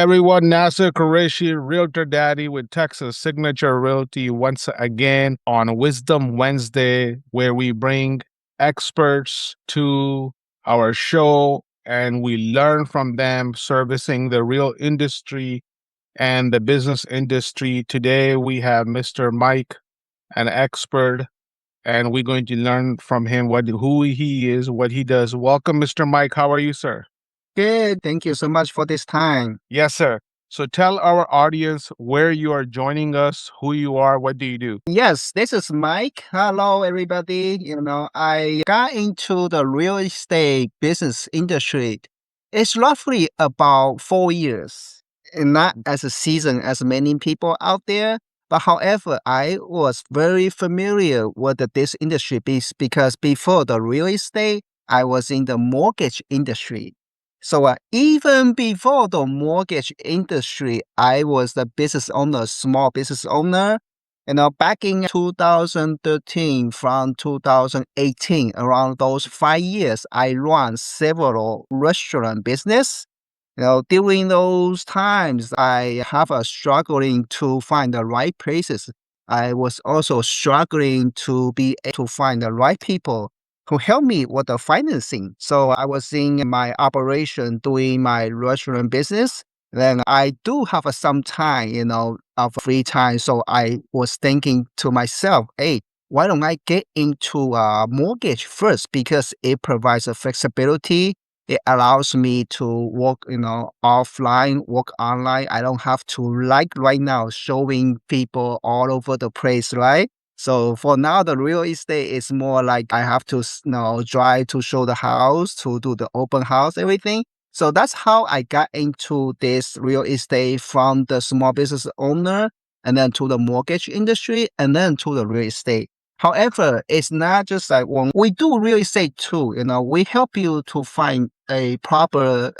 everyone. Nasir Qureshi, Realtor Daddy with Texas Signature Realty, once again on Wisdom Wednesday, where we bring experts to our show and we learn from them servicing the real industry and the business industry. Today, we have Mr. Mike, an expert, and we're going to learn from him who he is, what he does. Welcome, Mr. Mike. How are you, sir? Good. Thank you so much for this time. Yes, sir. So tell our audience where you are joining us, who you are, what do you do? Yes, this is Mike. Hello, everybody. I got into the real estate business industry. It's roughly about 4 years, and not as a season as many people out there. But however, I was very familiar with this industry because before the real estate, I was in the mortgage industry. So even before the mortgage industry, I was the business owner, small business owner. Back in 2013 from 2018, around those 5 years, I ran several restaurant business. During those times, I have a struggling to find the right places. I was also struggling to be able to find the right people who help me with the financing. So I was in my operation doing my restaurant business. Then I do have some time, of free time. So I was thinking to myself, hey, why don't I get into a mortgage first? Because it provides a flexibility. It allows me to work, offline, work online. I don't have to, like right now, showing people all over the place, right? So for now, the real estate is more like I have to, drive to show the house, to do the open house, everything. So that's how I got into this real estate, from the small business owner and then to the mortgage industry and then to the real estate. However, it's not just like when we do real estate too, we help you to find a proper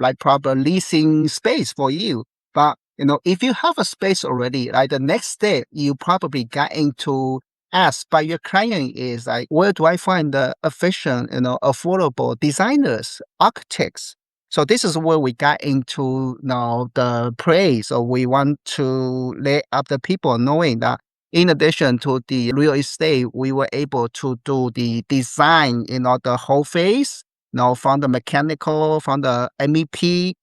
leasing space for you. But, if you have a space already, like the next step you probably got into asked by your client is like, where do I find the efficient, affordable designers, architects? So this is where we got into now the praise. So we want to let up the people knowing that in addition to the real estate, we were able to do the design, the whole phase, from the mechanical, from the MEP,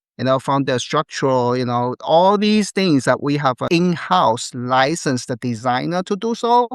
from the structural, all these things that we have an in-house licensed designer to do so.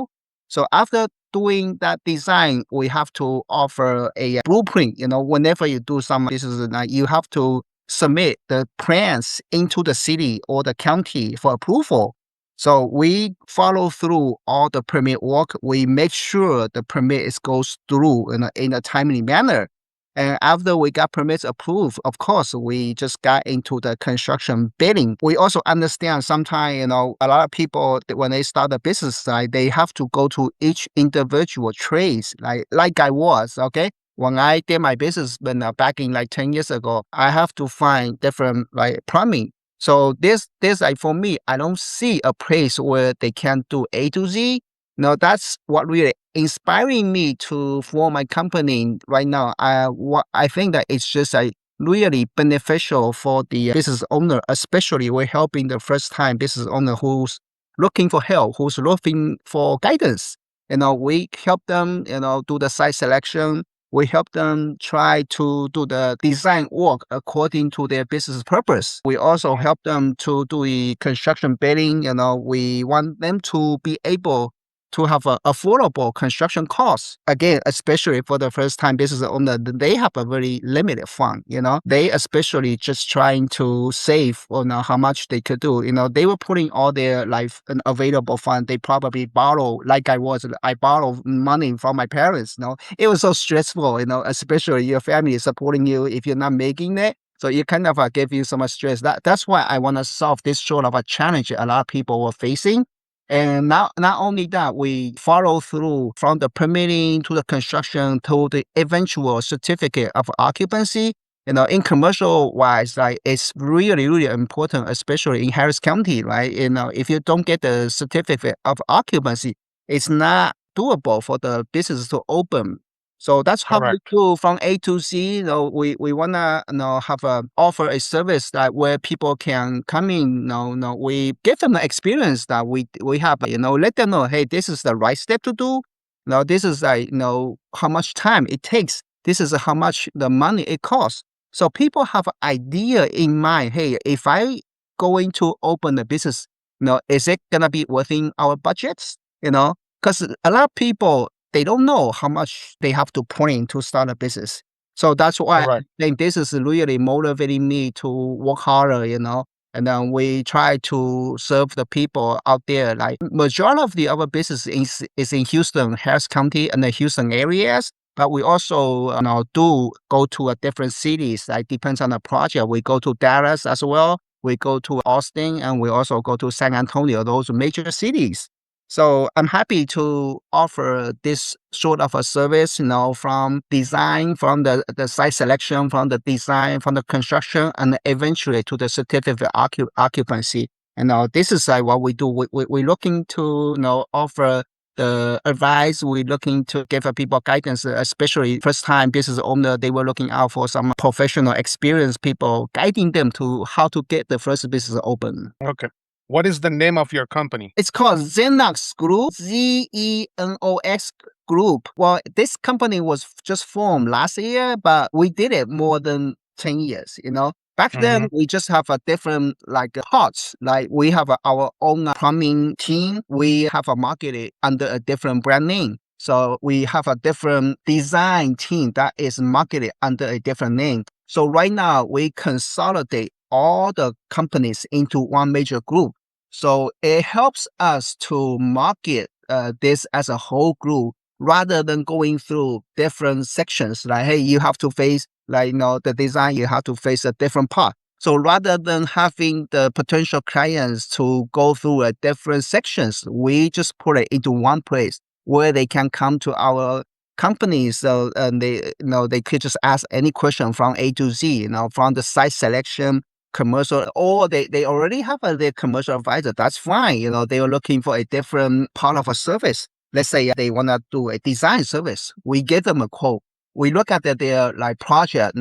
So after doing that design, we have to offer a blueprint. Whenever you do some, this is like you have to submit the plans into the city or the county for approval. So we follow through all the permit work. We make sure the permit goes through in a timely manner. And after we got permits approved, of course, we just got into the construction bidding. We also understand sometimes, a lot of people, when they start a business, they have to go to each individual trades, like I was, okay? When I did my business back in 10 years ago, I have to find different plumbing. So this like for me, I don't see a place where they can do A to Z. That's what really inspiring me to form my company right now. I think that it's just really beneficial for the business owner, especially we're helping the first time business owner who's looking for help, who's looking for guidance. We help them, do the site selection. We help them try to do the design work according to their business purpose. We also help them to do the construction bidding. We want them to be able to have an affordable construction costs. Again, especially for the first time business owner, they have a very limited fund, They especially just trying to save on how much they could do. They were putting all their an available fund. They probably borrow, like I borrow money from my parents, It was so stressful, especially your family is supporting you if you're not making it. So it kind of give you so much stress. That's why I want to solve this sort of a challenge a lot of people were facing. And not only that, we follow through from the permitting to the construction to the eventual certificate of occupancy. In commercial wise, it's really, really important, especially in Harris County, right? If you don't get the certificate of occupancy, it's not doable for the business to open. So that's how we Correct. do from A to Z. We wanna have offer a service that where people can come in. We give them the experience that we have. Let them know, hey, this is the right step to do. This is how much time it takes. This is how much the money it costs. So people have an idea in mind. Hey, if I going to open a business, is it gonna be within our budgets? Because a lot of people they don't know how much they have to put in to start a business. So that's why I Correct. think this is really motivating me to work harder. And then we try to serve the people out there. Like majority of the other business is in Houston, Harris County, and the Houston areas. But we also do go to a different cities. Like depends on the project. We go to Dallas as well. We go to Austin, and we also go to San Antonio. Those major cities. So I'm happy to offer this sort of a service, from design, from the site selection, from the design, from the construction, and eventually to the certificate occupancy. And this is like what we do. We're looking to offer the advice. We're looking to give people guidance, especially first time business owner. They were looking out for some professional experienced people guiding them to how to get the first business open. Okay. What is the name of your company? It's called Zenox Group, Zenox Group. Well, this company was just formed last year, but we did it more than 10 years. Back Hmm. then, we just have a different parts. Like we have our own plumbing team. We have a marketed under a different brand name. So we have a different design team that is marketed under a different name. So right now, we consolidate all the companies into one major group. So it helps us to market this as a whole group rather than going through different sections. Like, hey, you have to face the design, you have to face a different part. So rather than having the potential clients to go through a different sections, we just put it into one place where they can come to our company. So they could just ask any question from A to Z. From the site selection, commercial, or they already have their commercial advisor. That's fine. They are looking for a different part of a service. Let's say they want to do a design service. We give them a quote. We look at their project.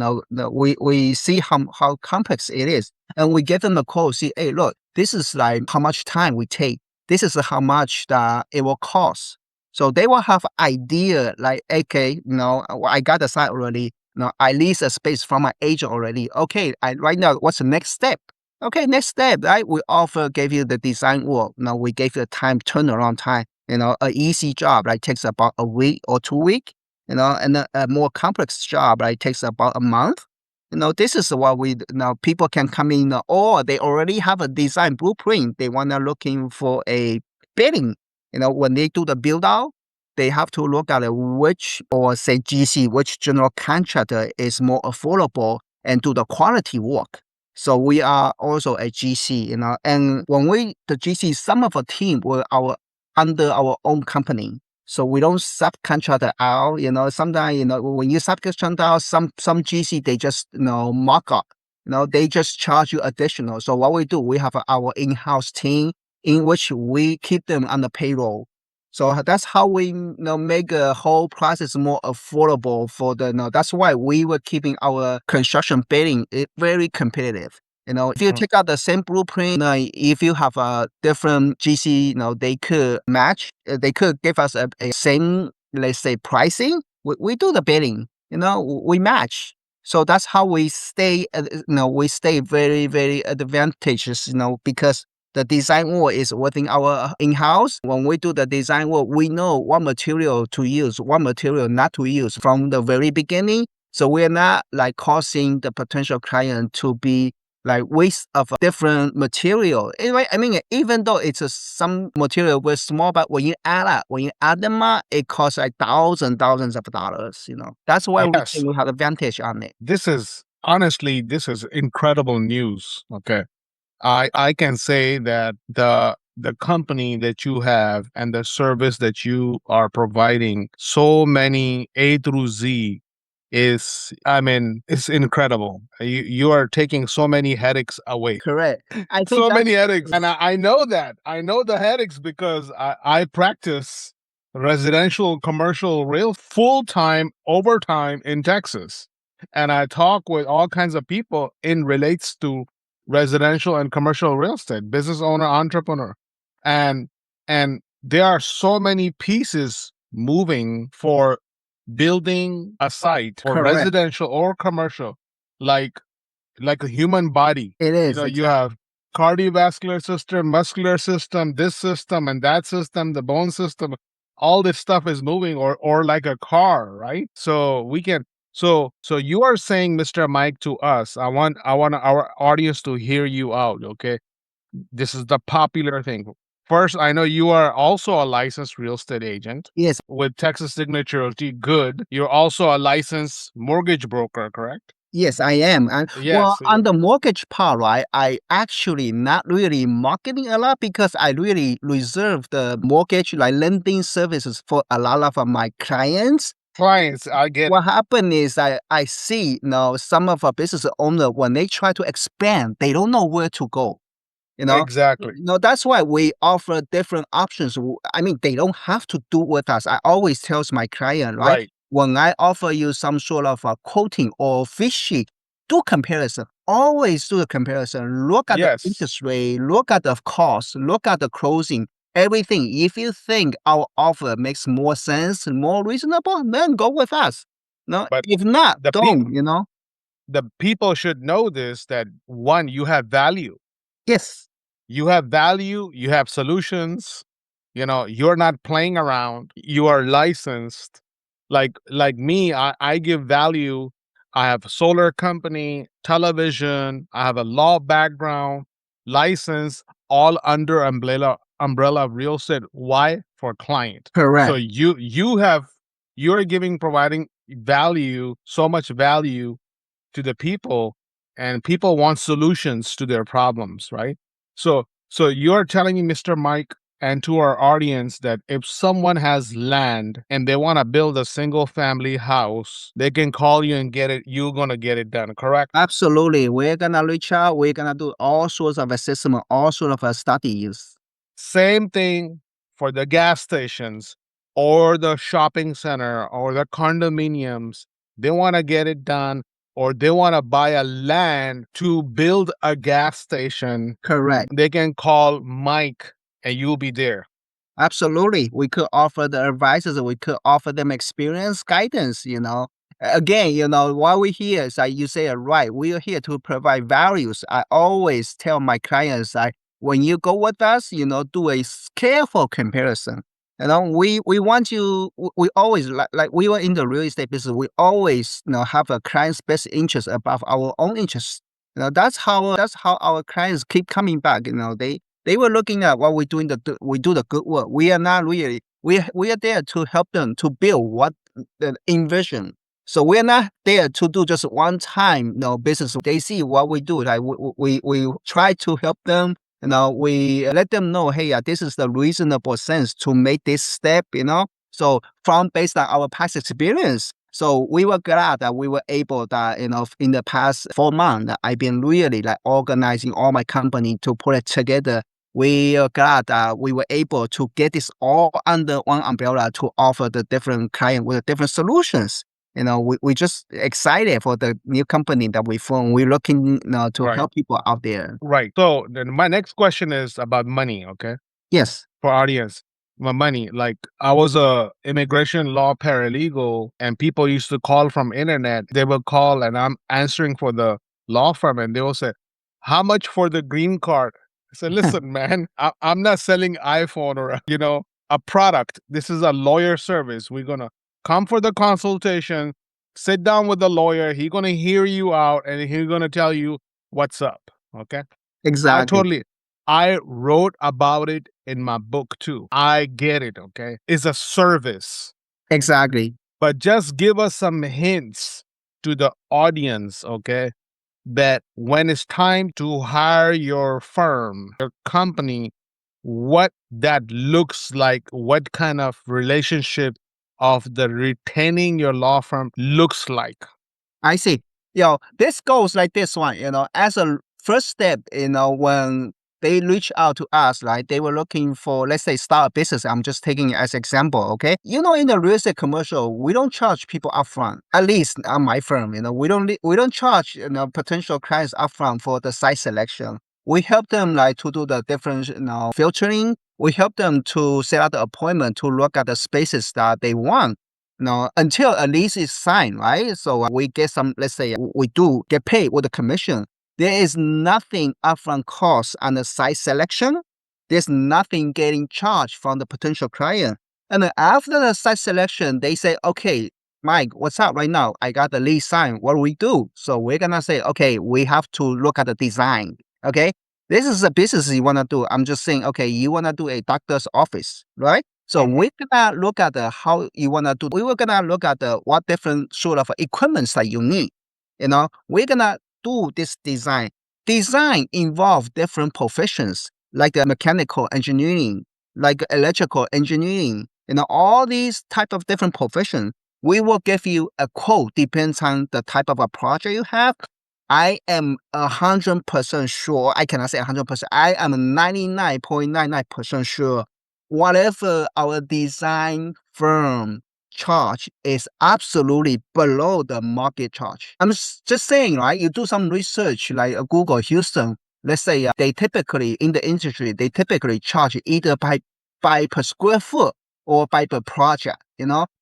We see how complex it is, and we give them a quote. See, hey, look, this is like how much time we take. This is how much that it will cost. So they will have idea like, okay, I got the site already. I lease a space from my agent already. Okay, right now, what's the next step? Okay, next step, right? We gave you the design work. Now we gave you the time turnaround time. A easy job like takes about a week or 2 week. And a more complex job like takes about a month. This is what we now people can come in, or they already have a design blueprint. They wanna looking for a bidding. When they do the build out, they have to look at which, or say GC, which general contractor is more affordable and do the quality work. So we are also a GC, and when the GC, some of our team were under our own company. So we don't subcontract it out. Sometimes, when you subcontract out, some GC, they just, mark up. They just charge you additional. So what we do, we have our in-house team in which we keep them on the payroll. So that's how we make the whole process more affordable for that's why we were keeping our construction bidding very competitive. If you Hmm. take out the same blueprint, if you have a different GC, they could match, they could give us a same, let's say, pricing. We do the bidding, we match. So that's how we stay, we stay very, very advantageous, because the design work is within our in-house. When we do the design work, we know what material to use, what material not to use from the very beginning. So we're not like causing the potential client to be like waste of a different material. Anyway, I mean, even though it's some material was small, but when you add them up, it costs like thousands of dollars. That's why we Yes. think we have advantage on it. This is incredible news. Okay. I can say that the company that you have and the service that you are providing so many A through Z is, I mean, it's incredible. You are taking so many headaches away. Correct. I think So that's many headaches. And I know that. I know the headaches because I practice residential, commercial, real full time, overtime in Texas. And I talk with all kinds of people in relates to residential and commercial real estate, business owner, entrepreneur. And and there are so many pieces moving for building a site for Correct. residential or commercial, like a human body. It You is know, you exactly. have cardiovascular system, muscular system, this system and that system, the bone system. All this stuff is moving, or like a car, right? So we can. So you are saying, Mr. Mike, to us. I want our audience to hear you out. Okay, this is the popular thing. First, I know you are also a licensed real estate agent Yes, with Texas Signature Realty. Good. You're also a licensed mortgage broker, correct? yes, I am. And well, Yes. on the mortgage part, right, I actually not really marketing a lot because I really reserve the mortgage like lending services for a lot of my clients. Clients, I get What it. happened is I see, some of our business owner when they try to expand, they don't know where to go. You know, Exactly. that's why we offer different options. I mean, they don't have to do with us. I always tells my client, right? Right. When I offer you some sort of a quoting or fee sheet, do comparison. Always do a comparison. Look at the Yes. interest rate, look at the cost, look at the closing, everything. If you think our offer makes more sense, more reasonable, then go with us. No, But if not, the people don't. the people should know this, that one, you have value. Yes, You have value, you have solutions. You know, you're not playing around. You are licensed. Like me, I give value. I have a solar company, television, I have a law background, license, all under umbrella of real estate. Why? For client. So correct. you're giving, providing value, so much value to the people, and people want solutions to their problems, right? So you're telling me, Mr. Mike, and to our audience, that if someone has land and they want to build a single family house, they can call you and get it. You're going to get it done, correct? Absolutely. We're gonna reach out. We're gonna do all sorts of assessment, all sort of studies. Same thing for the gas stations or the shopping center or the condominiums. They want to get it done, or they want to buy a land to build a gas station. Correct. They can call Mike and you'll be there. Absolutely. We could offer the advisors, we could offer them experience, guidance. Again, why we're here is like you say it right. We are here to provide values. I always tell my clients that when you go with us, do a careful comparison. We want you, we always like we were in the real estate business, we always have a client's best interest above our own interests. That's how our clients keep coming back. They were looking at what we're doing. We do the good work. We are not really. We are there to help them to build what the envision. So we are not there to do just one time, business. They see what we do. Like we try to help them. We let them know, hey, this is the reasonable sense to make this step. So from based on our past experience, so we were glad that we were able that, in the past 4 months, that I've been really like organizing all my company to put it together. We are glad that we were able to get this all under one umbrella to offer the different client with different solutions. We just excited for the new company that we formed. We're looking to Right. help people out there. Right. So then my next question is about money, okay? Yes, For audience, my money. Like, I was a immigration law paralegal, and people used to call from internet. They will call and I'm answering for the law firm, and they will say, how much for the green card? I said, listen, man, I'm not selling iPhone or a product. This is a lawyer service. We're gonna come for the consultation, sit down with the lawyer. He's gonna hear you out, and he's gonna tell you what's up. Okay. I exactly, totally I wrote about it in my book too. I get it, okay? It's a service. exactly. But just give us some hints to the audience, okay? That when it's time to hire your firm, your company, what that looks like, what kind of relationship of the retaining your law firm looks like. I see. This goes like this one, as a first step, when they reach out to us, right? They were looking for, let's say, start a business. I'm just taking it as example, okay? In the real estate commercial, we don't charge people upfront. At least at my firm, we don't charge potential clients upfront for the site selection. We help them like to do the different filtering. We help them to set up the appointment to look at the spaces that they want. Until a lease is signed, right? So we get some, let's say, we do get paid with the commission. There is nothing upfront cost on the site selection. There's nothing getting charged from the potential client. And then after the site selection, they say, okay, Mike, what's up right now? I got the lease signed. What do we do? So we're going to say, okay, we have to look at the design. Okay. This is a business you want to do. I'm just saying, okay, you want to do a doctor's office, right? So we're gonna look at the how you wanna do. We were gonna look at the what different sort of equipments that you need. We're gonna do this design. Design involve different professions like mechanical engineering, like electrical engineering. All these type of different professions. We will give you a quote depends on the type of a project you have. I am 100% sure. I cannot say 100%. I am 99.99% sure whatever our design firm charge is absolutely below the market charge. I'm just saying, right? You do some research like Google Houston, let's say they typically in the industry, they typically charge either by per square foot or by per project.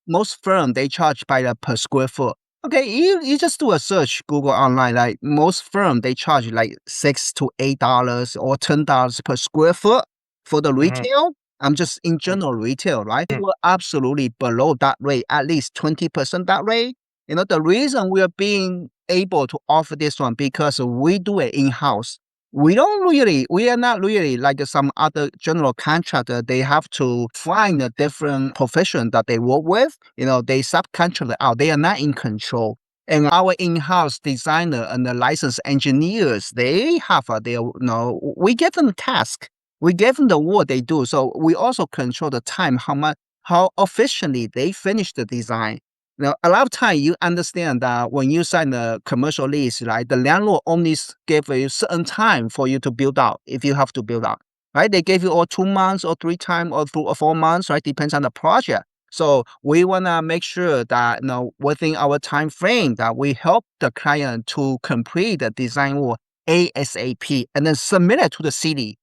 Most firms, they charge by the per square foot. Okay, you just do a search Google online, like most firms, they charge like $6 to $8 or $10 per square foot for the retail. I'm just in general retail, right? We were absolutely below that rate, at least 20% that rate. The reason we are being able to offer this one because we do it in-house. We are not really like some other general contractor. They have to find a different profession that they work with. They subcontract it out. They are not in control. And our in-house designer and the licensed engineers, they have we give them task. We give them the work they do. So we also control the time, how efficiently they finish the design. A lot of time you understand that when you sign a commercial lease, right, the landlord only give a certain time for you to build out if you have to build out, right? They give you all 2 months or 3 times or 3 or 4 months, right? Depends on the project. So we want to make sure that within our time frame that we help the client to complete the design work ASAP and then submit it to the city.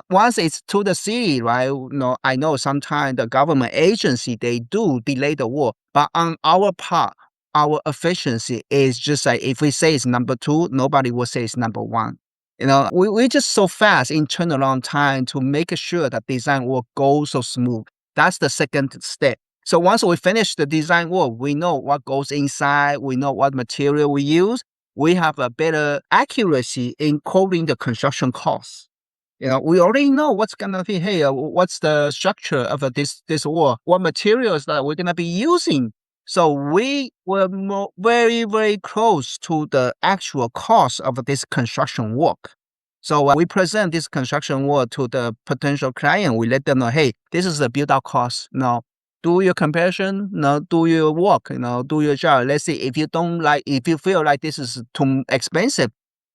Once it's to the city, right? I know sometimes the government agency, they do delay the work, but on our part, our efficiency is just like if we say it's number 2, nobody will say it's number 1. We're just so fast in turnaround time to make sure that design work goes so smooth. That's the second step. So once we finish the design work, we know what goes inside, we know what material we use, we have a better accuracy in quoting the construction costs. We already know what's gonna be. Hey, what's the structure of this wall? What materials that we're gonna be using? So we were very, very close to the actual cost of this construction work. So we present this construction work to the potential client. We let them know, hey, this is the build out cost. Now, do your comparison. Now, do your work. Do your job. Let's see if you feel like this is too expensive,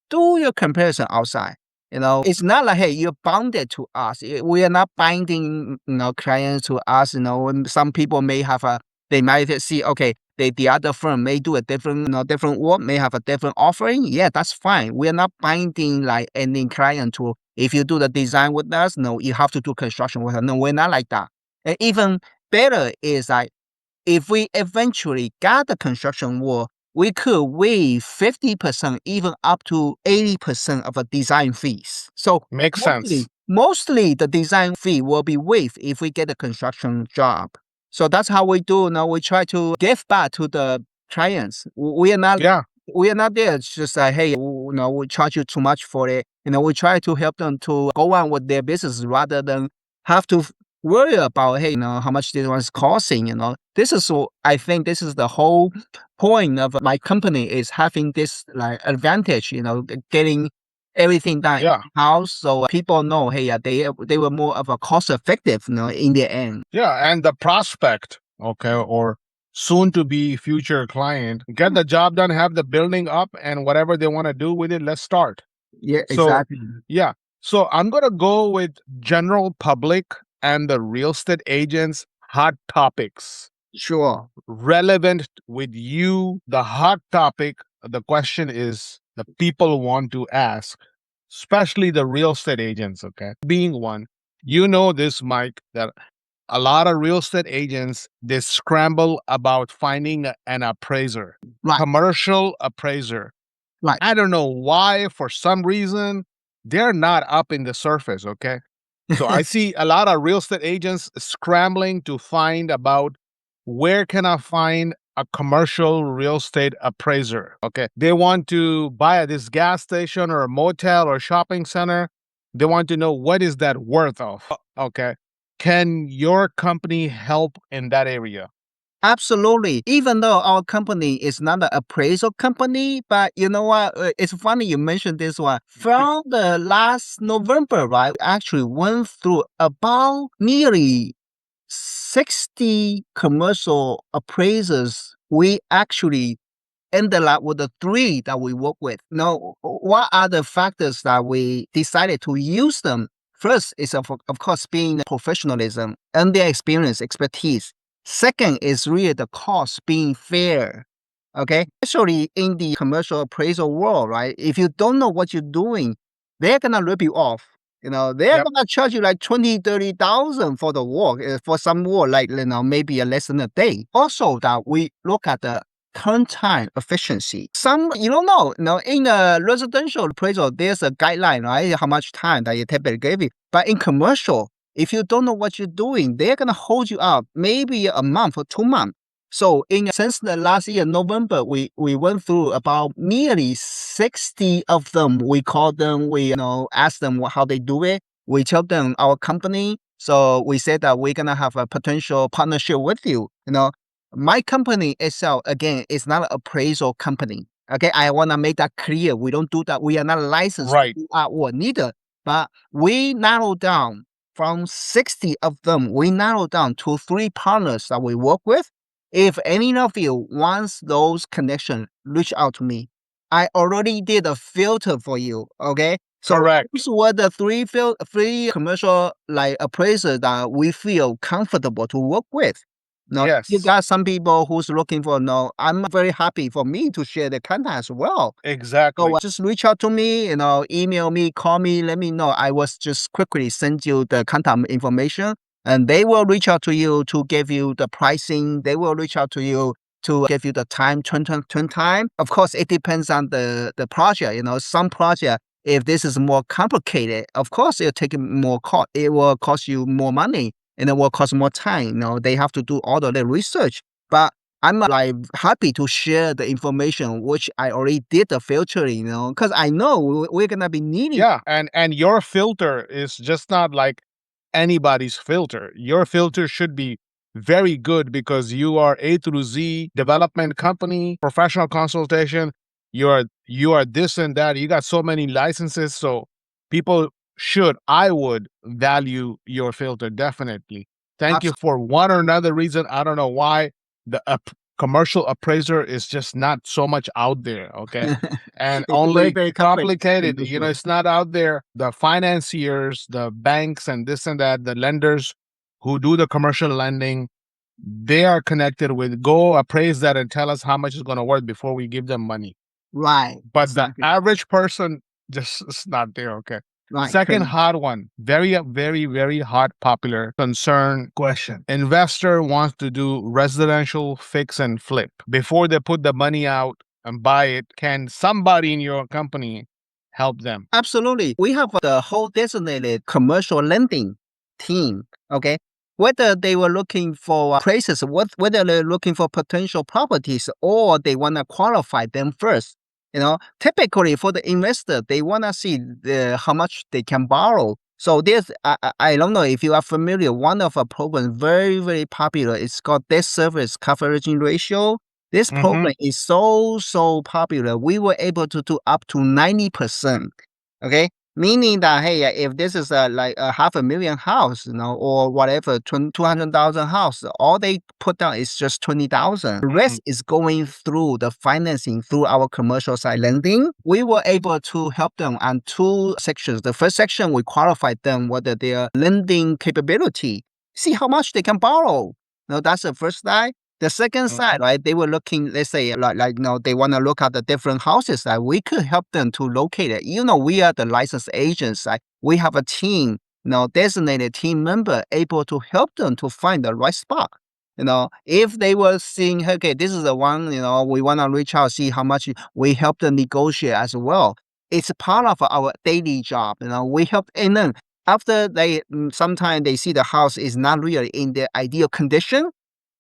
do your comparison outside. It's not like, hey, you're bounded to us. We are not binding, clients to us. When some people may have they might see, okay, the other firm may do a different, different work, may have a different offering. Yeah, that's fine. We are not binding like any client to, if you do the design with us, no, you have to do construction with us. No, we're not like that. And even better is like, if we eventually got the construction work, we could waive 50%, even up to 80% of the design fees. So Makes sense. mostly the design fee will be waived if we get a construction job. So that's how we do. Now we try to give back to the clients. We are not there just like, hey, we charge you too much for it. We try to help them to go on with their business rather than have to worry about, hey, how much this one's costing. I think this is the whole point of my company is having this like advantage, getting everything done in house. So people know, hey, they were more of a cost effective, in the end. Yeah, and the prospect, okay, or soon to be future client, get the job done, have the building up, and whatever they want to do with it, let's start. Yeah, So, exactly. yeah. So I'm going to go with general public and the real estate agents hot topics Sure. relevant with you. The hot topic, the question is the people want to ask, especially the real estate agents. Okay. Being one, you know this, Mike, that a lot of real estate agents, they scramble about finding an appraiser, Right. commercial appraiser. Right. I don't know why, for some reason, they're not up in the surface. Okay. So I see a lot of real estate agents scrambling to find about where can I find a commercial real estate appraiser. Okay. They want to buy at this gas station or a motel or shopping center. They want to know what is that worth of. Okay. Can your company help in that area? Absolutely. Even though our company is not an appraisal company, but you know what? It's funny you mentioned this one. From the last November, right? Actually went through about nearly 60 commercial appraisers. We actually ended up with the three that we work with. Now, what are the factors that we decided to use them? First is, of course, being professionalism and their experience, expertise. Second is really the cost being fair. Okay. Especially in the commercial appraisal world, right? If you don't know what you're doing, they're going to rip you off. They're Yep. going to charge you like 20, 30,000 for the work, for some work, like, maybe less than a day. Also, that we look at the turn time efficiency. Some you don't know. In a residential appraisal, there's a guideline, right? How much time that you typically give you. But in commercial, if you don't know what you're doing, they're gonna hold you up maybe a month or 2 months. So since the last year, November, we went through about nearly 60 of them. We call them, we ask them how they do it. We tell them our company. So we said that we're gonna have a potential partnership with you. My company itself, again, is not an appraisal company. Okay, I want to make that clear. We don't do that. We are not licensed to Right. do artwork neither. But we narrow down from 60 of them, we narrow down to 3 partners that we work with. If any of you wants those connections, reach out to me. I already did a filter for you. Okay. So Correct. these were the three commercial like appraisers that we feel comfortable to work with. No, you Yes. got some people who's looking for no. I'm very happy for me to share the content as well. Exactly. So just reach out to me, email me, call me, let me know. I was just quickly send you the contact information, and they will reach out to you to give you the pricing. They will reach out to you to give you the turn time. Of course, it depends on the project. Some project, if this is more complicated, of course it'll take more cost. It will cost you more money and it will cost more time. They have to do all the research. But I'm like happy to share the information which I already did the filtering, because I know we're gonna be needing. Yeah, and your filter is just not like anybody's filter. Your filter should be very good because you are A through Z development company, professional consultation. You are this and that. You got so many licenses, so people I would value your filter definitely. Thank you for one or another reason. I don't know why the commercial appraiser is just not so much out there. Okay. And It's only very complicated. industry. It's not out there. The financiers, the banks, and this and that, the lenders who do the commercial lending, they are connected with go appraise that and tell us how much it's going to worth before we give them money. Right. But Exactly. the average person just is not there. Okay. Right. Second correct. hot one, very, very, very hot, popular concern question. Investor wants to do residential fix and flip. Before they put the money out and buy it, can somebody in your company help them? Absolutely. We have the whole designated commercial lending team. Okay. Whether they were looking for places, whether they're looking for potential properties or they want to qualify them first. Typically for the investor, they want to see how much they can borrow. So I don't know if you are familiar. One of our programs very, very popular. It's called debt service coverage ratio. This program is so popular. We were able to do up to 90%. Okay. Meaning that, hey, if this is like a 500,000 house, or whatever, 200,000 house, all they put down is just 20,000. The rest is going through the financing through our commercial side lending. We were able to help them on two sections. The first section, we qualified them whether their lending capability, see how much they can borrow. That's the first side. The second side, right? They were looking, let's say, they want to look at the different houses that we could help them to locate it. We are the licensed agents. We have a team, designated team member able to help them to find the right spot. If they were seeing, okay, this is the one, we want to reach out, see how much we help them negotiate as well. It's part of our daily job. We help, and then after sometimes they see the house is not really in the ideal condition.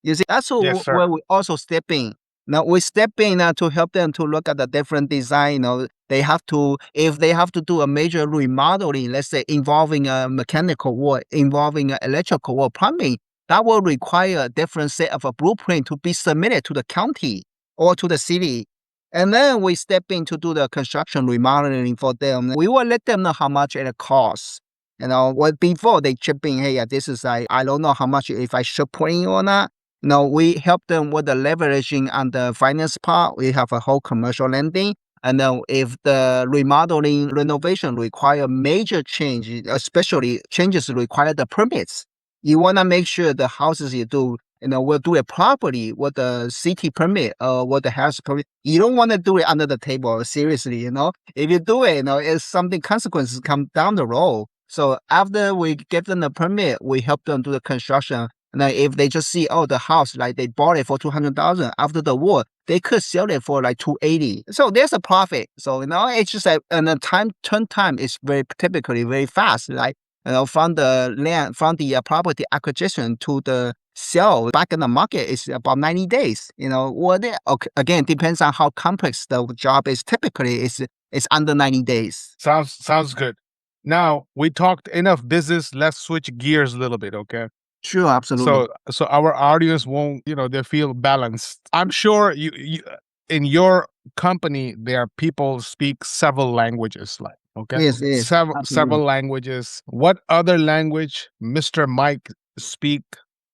You see, that's Yes, sir. where we also step in. Now we step in to help them to look at the different design. They have to, if they have to do a major remodeling, let's say involving a mechanical work, involving electrical or plumbing, that will require a different set of a blueprint to be submitted to the county or to the city. And then we step in to do the construction remodeling for them. We will let them know how much it costs. Before they chip in, hey, this is, I don't know how much, if I should put in or not. We help them with the leveraging on the finance part. We have a whole commercial lending. And then if the remodeling renovation require major change, especially changes require the permits, you want to make sure the houses you do, will do it properly with the city permit or with the house permit. You don't want to do it under the table, seriously, If you do it, it's something consequences come down the road. So after we give them the permit, we help them do the construction. And then if they just see, the house, like they bought it for 200,000 after the war, they could sell it for like 280. So there's a profit. So, it's just like, and the turn time is typically very fast. Like, from the land, from the property acquisition to the sell back in the market is about 90 days. Again, depends on how complex the job is. Typically, it's under 90 days. Sounds good. Now we talked enough business. Let's switch gears a little bit, okay? Sure, absolutely. So our audience won't, they feel balanced. I'm sure you in your company there are people speak several languages, like, okay, Yes, several absolutely. languages. What other language Mr. Mike speak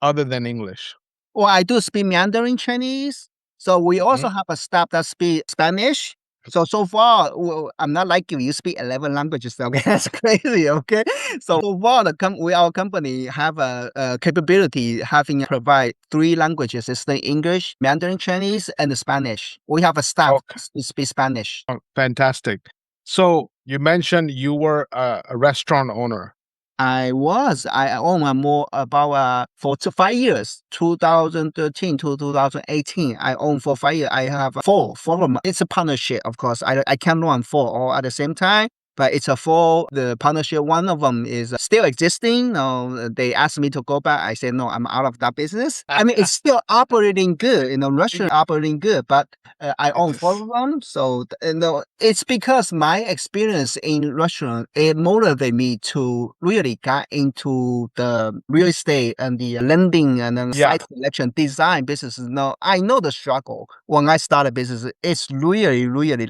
other than English? Well, I do speak Mandarin Chinese. So we also have a staff that speak Spanish. So far, I'm not like you speak 11 languages. Okay, that's crazy. Okay, so far our company have a capability having provide 3 languages: it's the English, Mandarin Chinese, and the Spanish. We have a staff Okay. who speak Spanish. Oh, fantastic. So you mentioned you were a restaurant owner. I own more about 4 to 5 years, 2013 to 2018. I own for 5 years. I have four of them. It's a partnership, of course. I can't run 4 all at the same time. But it's a 4. The partnership, one of them is still existing. They asked me to go back. I said, no, I'm out of that business. I mean, it's still operating good. Restaurant operating good, but I own 4 of them. So, it's because my experience in restaurant, it motivated me to really get into the real estate and the lending and then Yeah. site selection design businesses. I know the struggle when I started business. It's really, really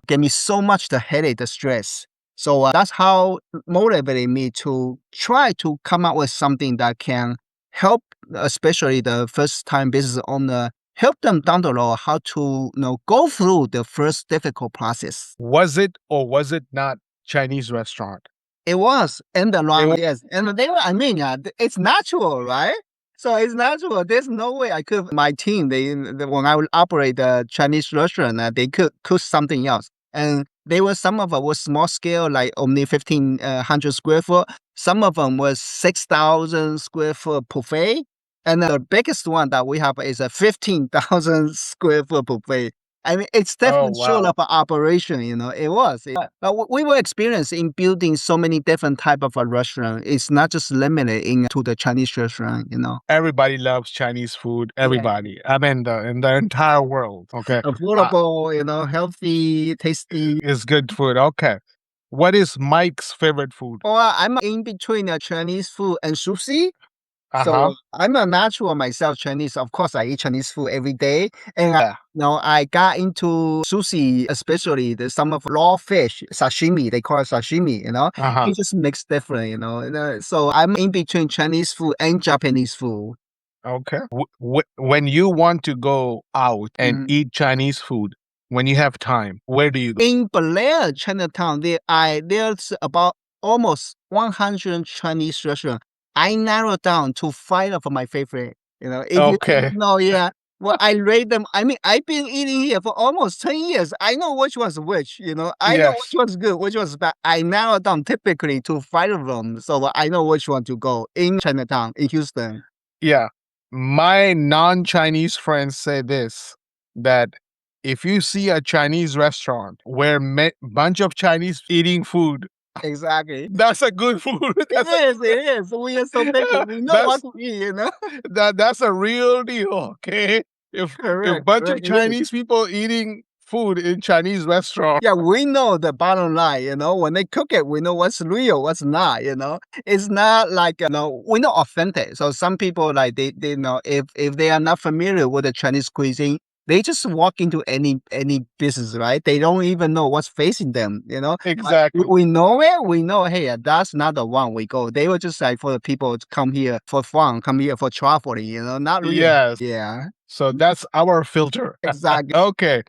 gave me so much the headache, the stress. So that's how motivated me to try to come up with something that can help, especially the first time business owner, help them down the road how to go through the first difficult process. Was it or was it not Chinese restaurant? It was in the long wa- yes, and they were. I mean, it's natural, right? So it's natural. There's no way I could. My team, when I would operate the Chinese restaurant, they could cook something else, and they were some of them was small scale, like only 1,500 square foot. Some of them was 6,000 square foot buffet, and the biggest one that we have is a 15,000 square foot buffet. I mean, it's Oh, definitely showed wow. up an operation, it was. But we were experienced in building so many different type of a restaurant. It's not just limited to the Chinese restaurant. Everybody loves Chinese food. Yeah. Everybody. I mean, in the entire world. Okay. Affordable, healthy, tasty. It's good food. Okay. What is Mike's favorite food? Or I'm in between Chinese food and sushi. Uh-huh. So I'm a natural myself Chinese. Of course, I eat Chinese food every day. And I got into sushi, especially some of raw fish, sashimi. They call it sashimi. Uh-huh. It just makes different. So I'm in between Chinese food and Japanese food. Okay. When you want to go out and Mhm. eat Chinese food, when you have time, where do you go? In Blair, Chinatown, there's about almost 100 Chinese restaurants. I narrowed down to five of my favorite. If you Okay. know, yeah. Well, I rate them. I mean, I've been eating here for almost 10 years. I know which was which. I know which Yes. was good, which was bad. I narrowed down typically to five of them, so I know which one to go in Chinatown in Houston. Yeah. My non-Chinese friends say this, that if you see a Chinese restaurant where bunch of Chinese eating food, Exactly. that's a good food. It is. It is. We are so picky. We know what That's to eat. that's a real deal, okay? If Correct. bunch of Correct. It is. Chinese people eating food in Chinese restaurant. Yeah, we know the bottom line, when they cook it, we know what's real, what's not. It's not like, we know authentic. So some people like they know if they are not familiar with the Chinese cuisine, they just walk into any business, right? They don't even know what's facing them. But Exactly. we know it. We know, hey, that's not the one we go. They were just like for the people to come here for fun, come here for traveling, not really. Yes. Yeah, So that's our filter. exactly. Okay.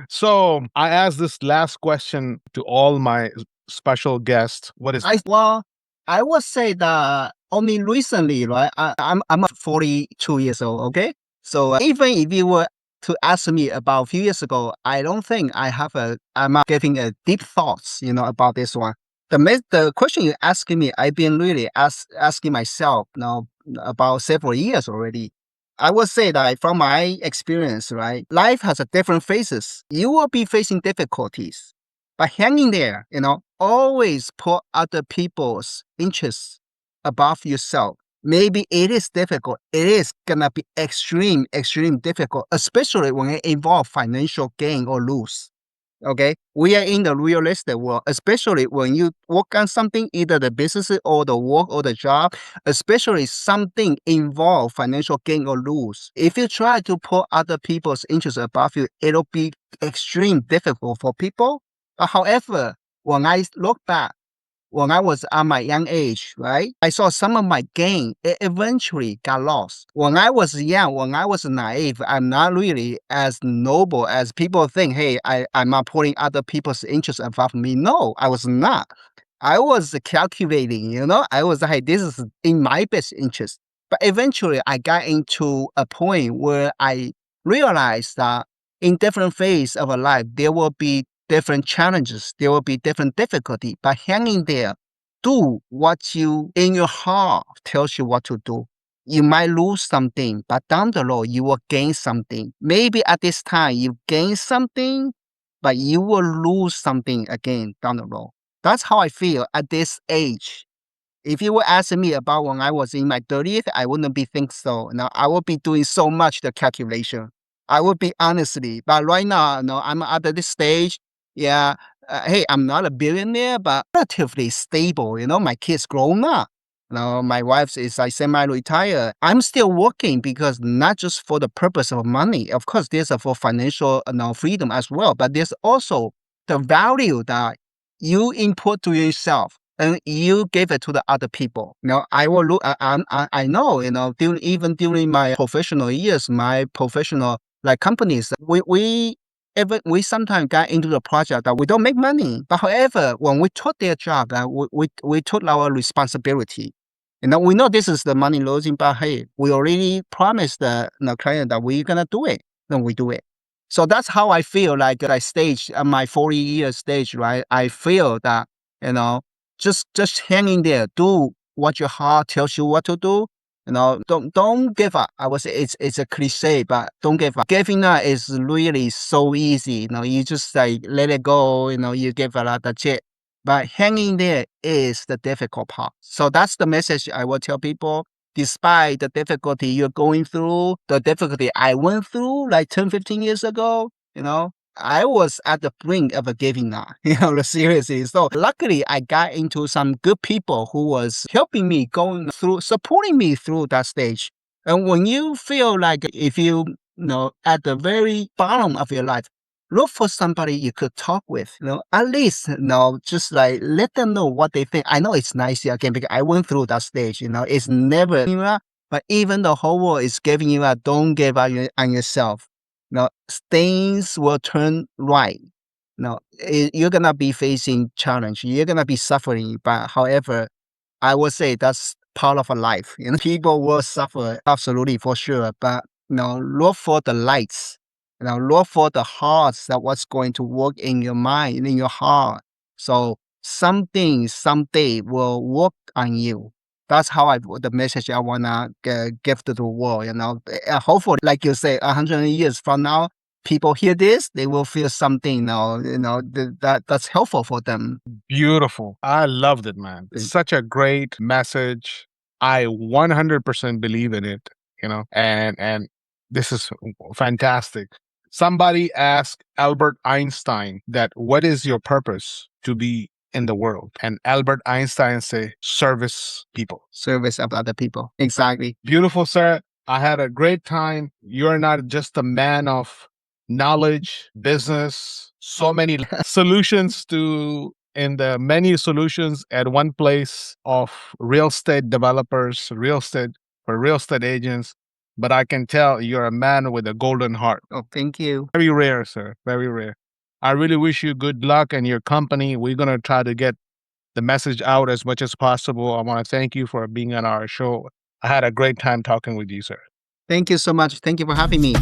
So I asked this last question to all my special guests. What is Well, I would say that only recently, right? I'm 42 years old. Okay, so even if you were to ask me about a few years ago, I don't think I'm giving a deep thoughts, about this one. The question you're asking me, I've been really asking myself now about several years already. I would say that from my experience, right, life has a different phases. You will be facing difficulties, but hanging there, always put other people's interests above yourself. Maybe it is difficult. It is gonna be extreme difficult, especially when it involves financial gain or lose. Okay, we are in the real estate world, especially when you work on something, either the business or the work or the job, especially something involve financial gain or lose. If you try to put other people's interests above you, it'll be extreme difficult for people. However, when I look back, when I was at my young age, right? I saw some of my gain eventually got lost. When I was young, when I was naive, I'm not really as noble as people think. Hey, I'm not putting other people's interests above me. No, I was not. I was calculating, I was like, this is in my best interest. But eventually I got into a point where I realized that in different phase of a life, there will be different challenges, there will be different difficulty, but hanging there, do what you in your heart tells you what to do. You might lose something, but down the road you will gain something. Maybe at this time you gain something, but you will lose something again down the road. That's how I feel at this age. If you were asking me about when I was in my 30th, I wouldn't be think so. Now I would be doing so much the calculation. I would be honestly, but right now, I'm at this stage. Yeah, hey, I'm not a billionaire, but relatively stable. My kids grown up. My wife is like semi-retired. I'm still working because not just for the purpose of money. Of course, there's a for financial freedom as well, but there's also the value that you input to yourself and you give it to the other people. I will look. I know. Even during my professional years, my professional like companies, we sometimes got into the project that we don't make money. But however, when we took their job, we took our responsibility. We know this is the money losing, but hey, we already promised the client that we're gonna do it. Then we do it. So that's how I feel like I stage at my 40-year stage, right? I feel that, you know, just hanging there, do what your heart tells you what to do. Don't give up. I would say it's a cliche, but don't give up. Giving up is really so easy. You just like let it go. You give up, that's it. But hanging there is the difficult part. So that's the message I will tell people. Despite the difficulty you're going through, the difficulty I went through like 10, 15 years ago, I was at the brink of giving up, seriously. So luckily I got into some good people who was helping me going through, supporting me through that stage. And when you feel like if you at the very bottom of your life, look for somebody you could talk with, at least, just like let them know what they think. I know it's nice again because I went through that stage, it's never, but even the whole world is giving you up, don't give up on yourself. Things will turn right. You're gonna be facing challenge. You're gonna be suffering, but however, I would say that's part of a life. People will suffer absolutely for sure, but look for the lights. Look for the hearts that what's going to work in your mind, in your heart. So something someday will work on you. That's how the message I wanna give to the world. Hopefully, like you say, 100 years from now, people hear this, they will feel something. That's helpful for them. Beautiful. I loved it, man. Such a great message. I 100% believe in it, and this is fantastic. Somebody asked Albert Einstein that what is your purpose to be in the world? And Albert Einstein say service people. Service of other people. Exactly. Beautiful, sir. I had a great time. You're not just a man of knowledge, business, so many solutions to in the many solutions at one place of real estate developers, real estate agents. But I can tell you're a man with a golden heart. Oh, thank you. Very rare, sir. Very rare. I really wish you good luck and your company. We're going to try to get the message out as much as possible. I want to thank you for being on our show. I had a great time talking with you, sir. Thank you so much. Thank you for having me.